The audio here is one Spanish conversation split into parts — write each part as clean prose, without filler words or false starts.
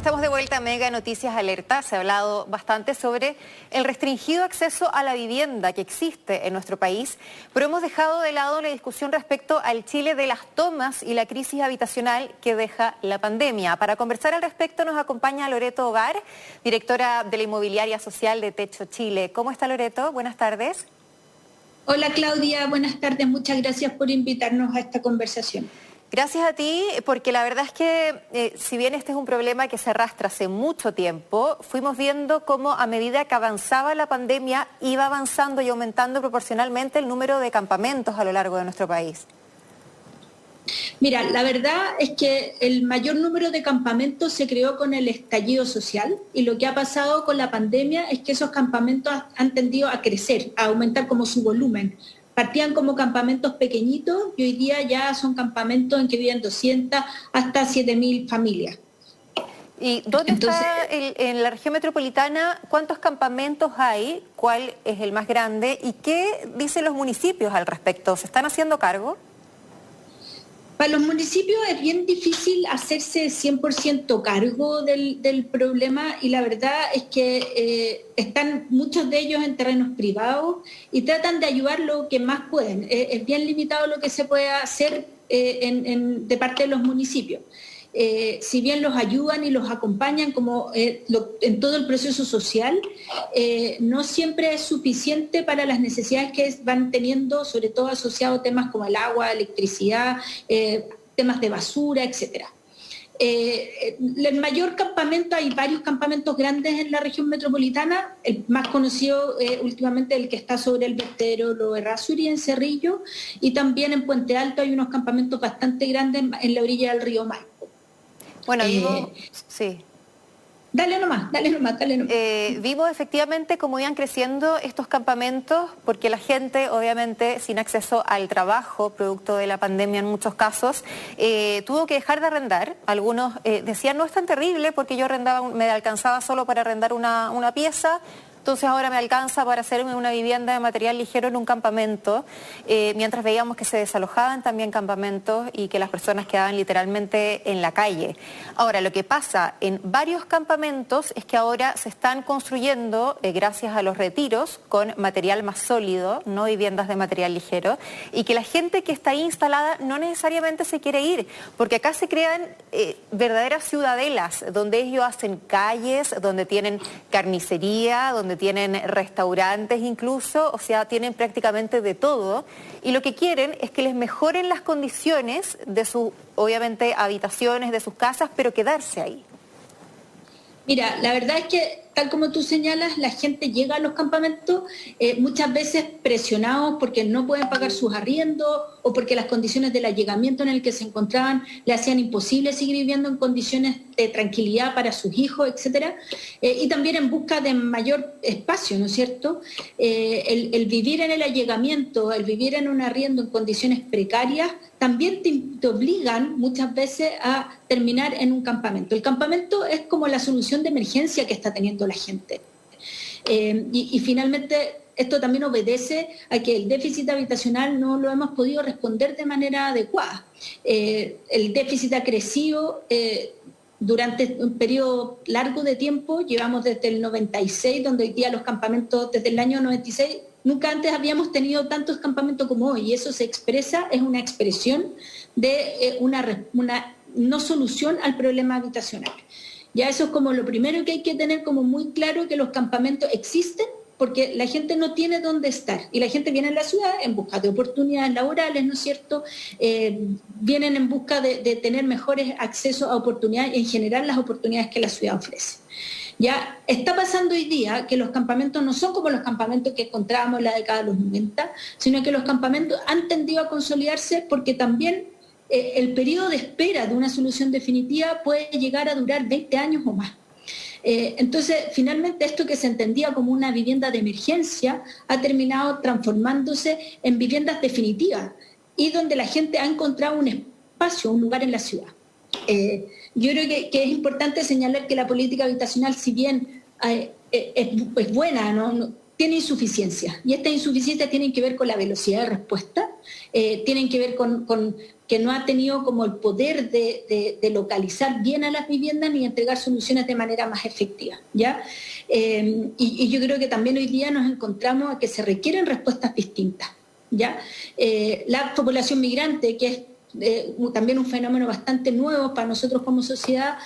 Estamos de vuelta a Mega Noticias Alerta. Se ha hablado bastante sobre el restringido acceso a la vivienda que existe en nuestro país, pero hemos dejado de lado la discusión respecto al Chile de las tomas y la crisis habitacional que deja la pandemia. Para conversar al respecto nos acompaña Loreto Ogar, directora de la Inmobiliaria Social de Techo Chile. ¿Cómo está, Loreto? Buenas tardes. Hola Claudia, buenas tardes. Muchas gracias por invitarnos a esta conversación. Gracias a ti, porque la verdad es que si bien este es un problema que se arrastra hace mucho tiempo, fuimos viendo cómo a medida que avanzaba la pandemia iba avanzando y aumentando proporcionalmente el número de campamentos a lo largo de nuestro país. Mira, la verdad es que el mayor número de campamentos se creó con el estallido social y lo que ha pasado con la pandemia es que esos campamentos han tendido a crecer, a aumentar como su volumen. Partían como campamentos pequeñitos y hoy día ya son campamentos en que viven 200 hasta 7.000 familias. ¿Y dónde está en la región metropolitana? ¿Cuántos campamentos hay? ¿Cuál es el más grande? ¿Y qué dicen los municipios al respecto? ¿Se están haciendo cargo? Para los municipios es bien difícil hacerse 100% cargo del problema y la verdad es que están muchos de ellos en terrenos privados y tratan de ayudar lo que más pueden. Es bien limitado lo que se puede hacer de parte de los municipios. Si bien los ayudan y los acompañan como en todo el proceso social, no siempre es suficiente para las necesidades que van teniendo, sobre todo asociados a temas como el agua, electricidad, temas de basura, etcétera. El mayor campamento, hay varios campamentos grandes en la región metropolitana, el más conocido últimamente el que está sobre el vertedero Lo Errázuri en Cerrillo, y también en Puente Alto hay unos campamentos bastante grandes en la orilla del río Maipo. Bueno, sí. Dale nomás. Vimos efectivamente cómo iban creciendo estos campamentos, porque la gente, obviamente, sin acceso al trabajo, producto de la pandemia en muchos casos, tuvo que dejar de arrendar. Algunos decían, no es tan terrible, porque yo me alcanzaba solo para arrendar una pieza, entonces ahora me alcanza para hacerme una vivienda de material ligero en un campamento, mientras veíamos que se desalojaban también campamentos y que las personas quedaban literalmente en la calle. Ahora, lo que pasa en varios campamentos es que ahora se están construyendo, gracias a los retiros, con material más sólido, no viviendas de material ligero, y que la gente que está ahí instalada no necesariamente se quiere ir, porque acá se crean verdaderas ciudadelas, donde ellos hacen calles, donde tienen carnicería, donde tienen restaurantes incluso, o sea, tienen prácticamente de todo, y lo que quieren es que les mejoren las condiciones de sus, obviamente, habitaciones, de sus casas, pero quedarse ahí. Mira, la verdad es que, tal como tú señalas, la gente llega a los campamentos muchas veces presionados porque no pueden pagar sus arriendos o porque las condiciones del allegamiento en el que se encontraban le hacían imposible seguir viviendo en condiciones de tranquilidad para sus hijos, etcétera, y también en busca de mayor espacio, ¿no es cierto? El vivir en el allegamiento, el vivir en un arriendo en condiciones precarias, también te obligan muchas veces a terminar en un campamento. El campamento es como la solución de emergencia que está teniendo la gente. Y finalmente esto también obedece a que el déficit habitacional no lo hemos podido responder de manera adecuada. El déficit ha crecido durante un periodo largo de tiempo, llevamos desde el 96, donde hoy día los campamentos, desde el año 96, nunca antes habíamos tenido tantos campamentos como hoy, y eso se expresa, es una expresión de una no solución al problema habitacional. Ya eso es como lo primero que hay que tener como muy claro, que los campamentos existen porque la gente no tiene dónde estar y la gente viene a la ciudad en busca de oportunidades laborales, ¿no es cierto? Vienen en busca de tener mejores accesos a oportunidades, en general las oportunidades que la ciudad ofrece. Ya está pasando hoy día que los campamentos no son como los campamentos que encontrábamos en la década de los 90, sino que los campamentos han tendido a consolidarse porque también el periodo de espera de una solución definitiva puede llegar a durar 20 años o más. Entonces, finalmente esto que se entendía como una vivienda de emergencia ha terminado transformándose en viviendas definitivas y donde la gente ha encontrado un espacio, un lugar en la ciudad. Yo creo que es importante señalar que la política habitacional, si bien es buena, ¿no? Tiene insuficiencias, y estas insuficiencias tienen que ver con la velocidad de respuesta, tienen que ver con que no ha tenido como el poder de localizar bien a las viviendas ni entregar soluciones de manera más efectiva, ¿ya? Y yo creo que también hoy día nos encontramos a que se requieren respuestas distintas, ¿ya? La población migrante, que es también un fenómeno bastante nuevo para nosotros como sociedad,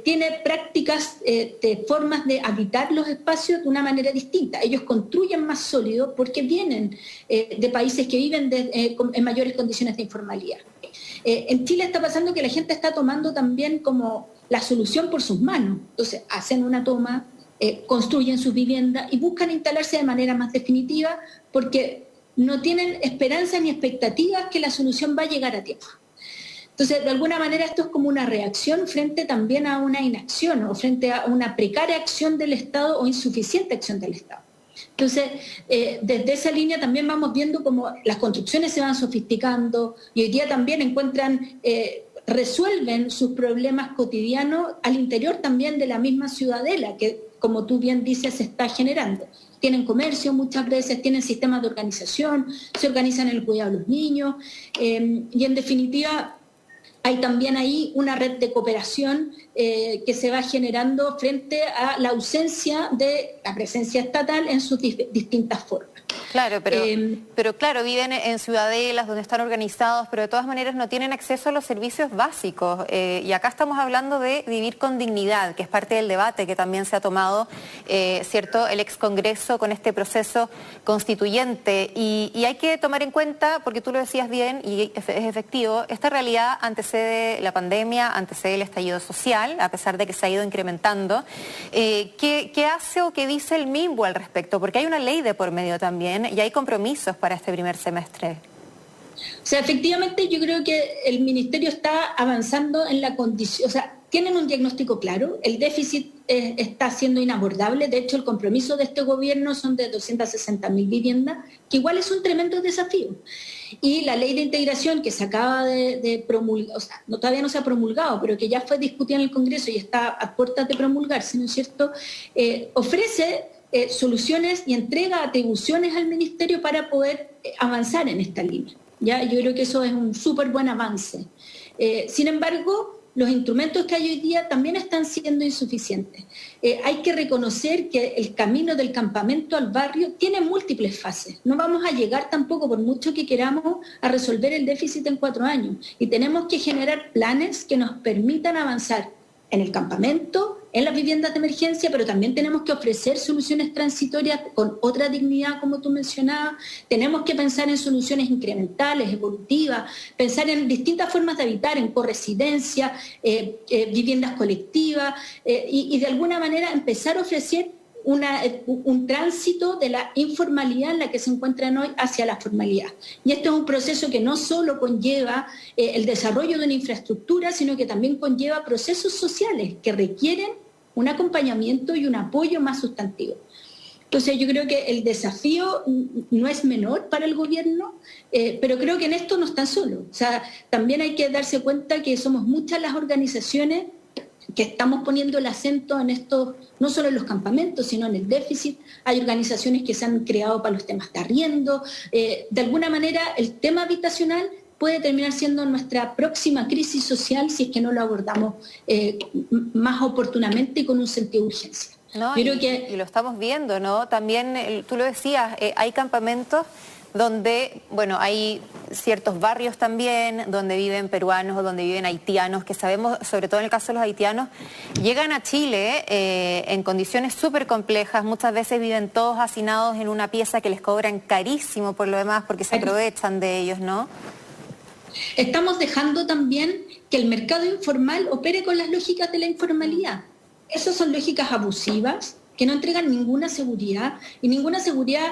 tiene prácticas de formas de habitar los espacios de una manera distinta. Ellos construyen más sólido porque vienen de países que viven en mayores condiciones de informalidad. En Chile está pasando que la gente está tomando también como la solución por sus manos. Entonces hacen una toma, construyen sus viviendas y buscan instalarse de manera más definitiva porque no tienen esperanzas ni expectativas que la solución va a llegar a tiempo. Entonces, de alguna manera esto es como una reacción frente también a una inacción o frente a una precaria acción del Estado o insuficiente acción del Estado. Entonces, desde esa línea también vamos viendo cómo las construcciones se van sofisticando y hoy día también resuelven sus problemas cotidianos al interior también de la misma ciudadela que, como tú bien dices, se está generando. Tienen comercio muchas veces, tienen sistemas de organización, se organizan en el cuidado de los niños y en definitiva hay también ahí una red de cooperación que se va generando frente a la ausencia de la presencia estatal en sus distintas formas. Claro, pero claro, viven en ciudadelas donde están organizados, pero de todas maneras no tienen acceso a los servicios básicos. Y acá estamos hablando de vivir con dignidad, que es parte del debate que también se ha tomado, ¿cierto?, el ex Congreso con este proceso constituyente. Y hay que tomar en cuenta, porque tú lo decías bien y es efectivo, esta realidad antecede la pandemia, antecede el estallido social, a pesar de que se ha ido incrementando. ¿Qué hace o qué dice el MIMBU al respecto? Porque hay una ley de por medio también y hay compromisos para este primer semestre. O sea, efectivamente yo creo que el Ministerio está avanzando en la condición, o sea, tienen un diagnóstico claro, el déficit está siendo inabordable, de hecho el compromiso de este gobierno son de 260.000 viviendas, que igual es un tremendo desafío. Y la ley de integración que se acaba de promulgar, o sea, todavía no se ha promulgado, pero que ya fue discutida en el Congreso y está a puertas de promulgarse, ¿no es cierto?, ofrece soluciones y entrega atribuciones al Ministerio para poder avanzar en esta línea. ¿Ya? Yo creo que eso es un súper buen avance. Sin embargo, los instrumentos que hay hoy día también están siendo insuficientes. Hay que reconocer que el camino del campamento al barrio tiene múltiples fases. No vamos a llegar tampoco, por mucho que queramos, a resolver el déficit en 4 años. Y tenemos que generar planes que nos permitan avanzar en el campamento, en las viviendas de emergencia, pero también tenemos que ofrecer soluciones transitorias con otra dignidad, como tú mencionabas. Tenemos que pensar en soluciones incrementales, evolutivas, pensar en distintas formas de habitar, en corresidencia, viviendas colectivas, y de alguna manera empezar a ofrecer un tránsito de la informalidad en la que se encuentran hoy hacia la formalidad. Y este es un proceso que no solo conlleva el desarrollo de una infraestructura, sino que también conlleva procesos sociales que requieren un acompañamiento y un apoyo más sustantivo. Entonces yo creo que el desafío no es menor para el gobierno, pero creo que en esto no están solos. O sea, también hay que darse cuenta que somos muchas las organizaciones que estamos poniendo el acento en esto, no solo en los campamentos, sino en el déficit. Hay organizaciones que se han creado para los temas de arriendo. De alguna manera, el tema habitacional puede terminar siendo nuestra próxima crisis social si es que no lo abordamos más oportunamente y con un sentido de urgencia. No, y lo estamos viendo, ¿no? También, tú lo decías, hay campamentos donde, bueno, hay ciertos barrios también donde viven peruanos o donde viven haitianos, que sabemos, sobre todo en el caso de los haitianos, llegan a Chile en condiciones súper complejas, muchas veces viven todos hacinados en una pieza que les cobran carísimo por lo demás porque se aprovechan de ellos, ¿no? Estamos dejando también que el mercado informal opere con las lógicas de la informalidad. Esas son lógicas abusivas que no entregan ninguna seguridad y ninguna seguridad.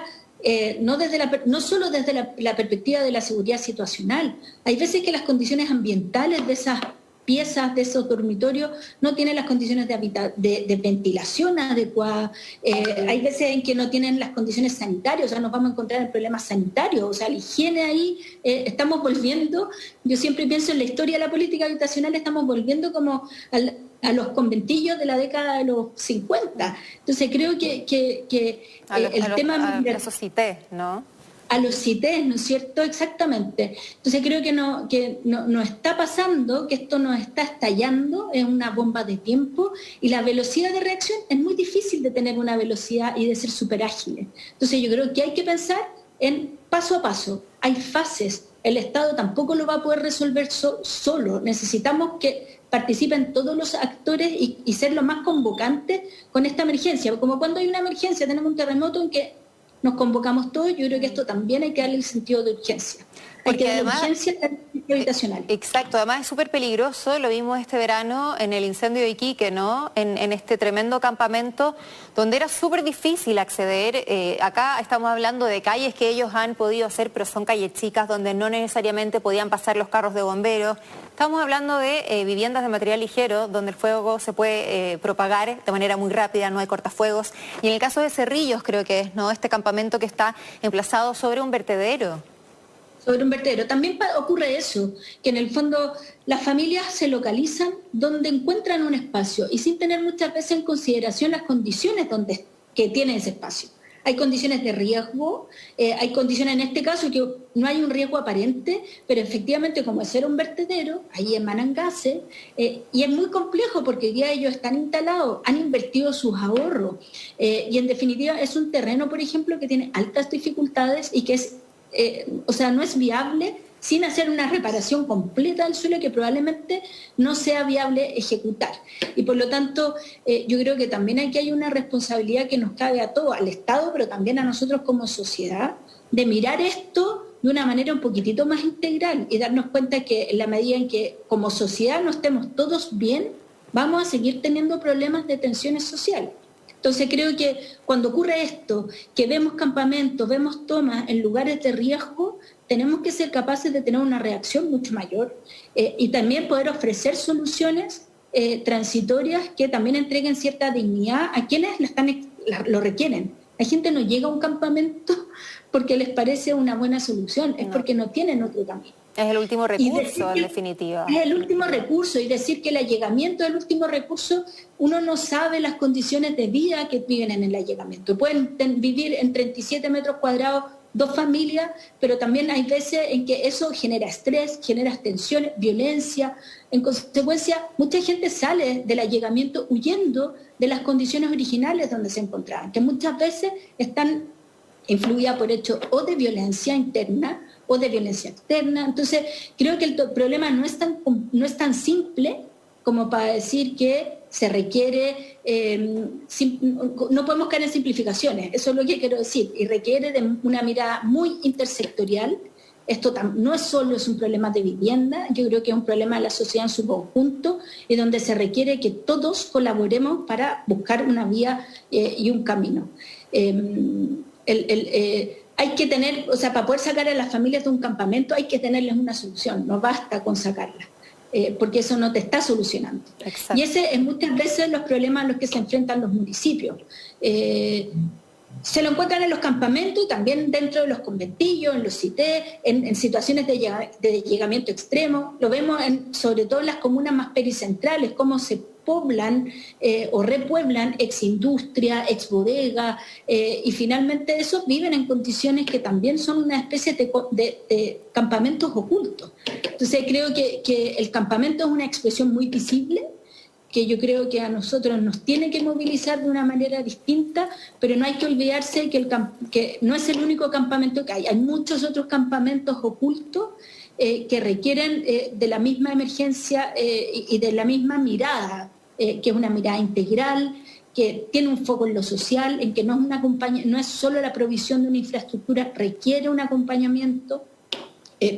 No solo desde la perspectiva de la seguridad situacional. Hay veces que las condiciones ambientales de esas piezas, de esos dormitorios, no tienen las condiciones de ventilación adecuadas. Hay veces en que no tienen las condiciones sanitarias, o sea, nos vamos a encontrar en problemas sanitarios. O sea, la higiene ahí, estamos volviendo, yo siempre pienso en la historia de la política habitacional, estamos volviendo como a los conventillos de la década de los 50. Entonces creo que el tema... Eso cité, ¿no? a los CITES, ¿no es cierto? Exactamente. Entonces creo que no está pasando, que esto nos está estallando, es una bomba de tiempo y la velocidad de reacción es muy difícil de tener una velocidad y de ser súper ágiles. Entonces yo creo que hay que pensar en paso a paso. Hay fases. El Estado tampoco lo va a poder resolver solo. Necesitamos que participen todos los actores y ser lo más convocantes con esta emergencia. Como cuando hay una emergencia, tenemos un terremoto en que nos convocamos todos, yo creo que esto también hay que darle el sentido de urgencia. Hay que darle urgencia habitacional. Exacto, además es súper peligroso, lo vimos este verano en el incendio de Iquique, ¿no? En este tremendo campamento donde era súper difícil acceder. Acá estamos hablando de calles que ellos han podido hacer, pero son calles chicas donde no necesariamente podían pasar los carros de bomberos. Estamos hablando de viviendas de material ligero, donde el fuego se puede propagar de manera muy rápida, no hay cortafuegos. Y en el caso de Cerrillos, creo que es, ¿no? Este campamento que está emplazado sobre un vertedero. Sobre un vertedero. También ocurre eso, que en el fondo las familias se localizan donde encuentran un espacio y sin tener muchas veces en consideración las condiciones que tiene ese espacio. Hay condiciones de riesgo, hay condiciones en este caso que no hay un riesgo aparente, pero efectivamente como es ser un vertedero, ahí emanan gases, y es muy complejo porque hoy día ellos están instalados, han invertido sus ahorros, y en definitiva es un terreno, por ejemplo, que tiene altas dificultades y que es, no es viable sin hacer una reparación completa del suelo que probablemente no sea viable ejecutar. Y por lo tanto, yo creo que también aquí hay una responsabilidad que nos cabe a todos, al Estado, pero también a nosotros como sociedad, de mirar esto de una manera un poquitito más integral y darnos cuenta que en la medida en que como sociedad no estemos todos bien, vamos a seguir teniendo problemas de tensiones sociales. Entonces creo que cuando ocurre esto, que vemos campamentos, vemos tomas en lugares de riesgo, tenemos que ser capaces de tener una reacción mucho mayor y también poder ofrecer soluciones transitorias que también entreguen cierta dignidad a quienes lo requieren. La gente no llega a un campamento porque les parece una buena solución, es porque no tienen otro camino. Es el último recurso, en definitiva. Es el último recurso, y decir que el allegamiento es el último recurso, uno no sabe las condiciones de vida que viven en el allegamiento. Pueden vivir en 37 metros cuadrados 2 familias, pero también hay veces en que eso genera estrés, genera tensiones, violencia. En consecuencia, mucha gente sale del allegamiento huyendo de las condiciones originales donde se encontraban, que muchas veces están influidas por hechos o de violencia interna o de violencia externa. Entonces, creo que el problema no es tan simple como para decir que se requiere, no podemos caer en simplificaciones, eso es lo que quiero decir, y requiere de una mirada muy intersectorial. Esto no es solo un problema de vivienda, yo creo que es un problema de la sociedad en su conjunto y donde se requiere que todos colaboremos para buscar una vía y un camino. Hay que tener, para poder sacar a las familias de un campamento hay que tenerles una solución, no basta con sacarlas, porque eso no te está solucionando. Exacto. Y ese es muchas veces los problemas a los que se enfrentan los municipios. Se lo encuentran en los campamentos y también dentro de los conventillos, en los CITES, en situaciones de llegamiento extremo. Lo vemos sobre todo en las comunas más pericentrales, cómo se poblan o repueblan exindustria, exbodega, y finalmente esos viven en condiciones que también son una especie de campamentos ocultos. Entonces creo que el campamento es una expresión muy visible, que yo creo que a nosotros nos tiene que movilizar de una manera distinta, pero no hay que olvidarse que no es el único campamento que hay muchos otros campamentos ocultos que requieren de la misma emergencia y de la misma mirada, que es una mirada integral, que tiene un foco en lo social, en que no es solo la provisión de una infraestructura, requiere un acompañamiento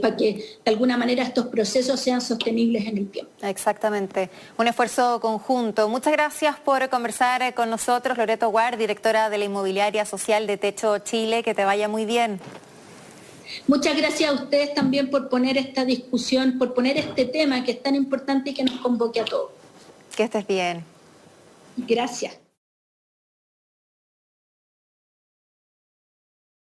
para que de alguna manera estos procesos sean sostenibles en el tiempo. Exactamente, un esfuerzo conjunto. Muchas gracias por conversar con nosotros, Loreto Guard, directora de la Inmobiliaria Social de Techo Chile, que te vaya muy bien. Muchas gracias a ustedes también por poner esta discusión, por poner este tema que es tan importante y que nos convoque a todos. Que estés bien. Gracias.